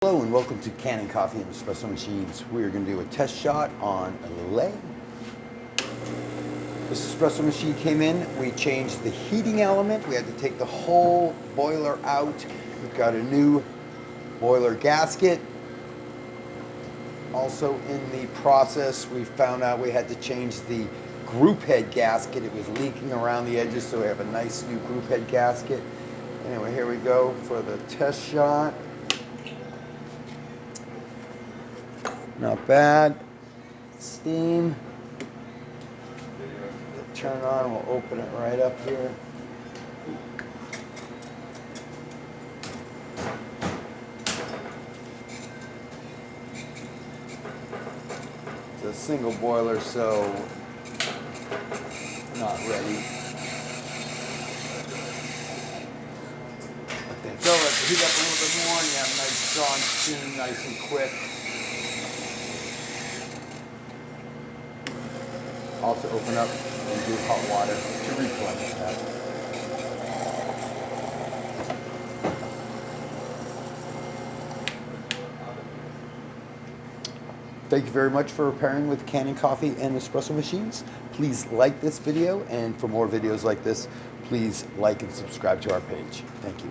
Hello and welcome to Kanen Coffee and Espresso Machines. We are going to do a test shot on a Lelit. This espresso machine came in, we changed the heating element, we had to take the whole boiler out. We've got a new boiler gasket. Also in the process, we found out we had to change the group head gasket. It was leaking around the edges, so we have a nice new group head gasket. Anyway, here we go for the test shot. Not bad. Steam. Turn on, we'll open it right up here. It's a single boiler, so not ready. But they go, let's heat up a little bit more and you have a nice strong steam, nice and quick. Also open up and do hot water to replenish that. Thank you very much for pairing with Kanen Coffee and Espresso Machines. Please like this video, and for more videos like this, please like and subscribe to our page. Thank you.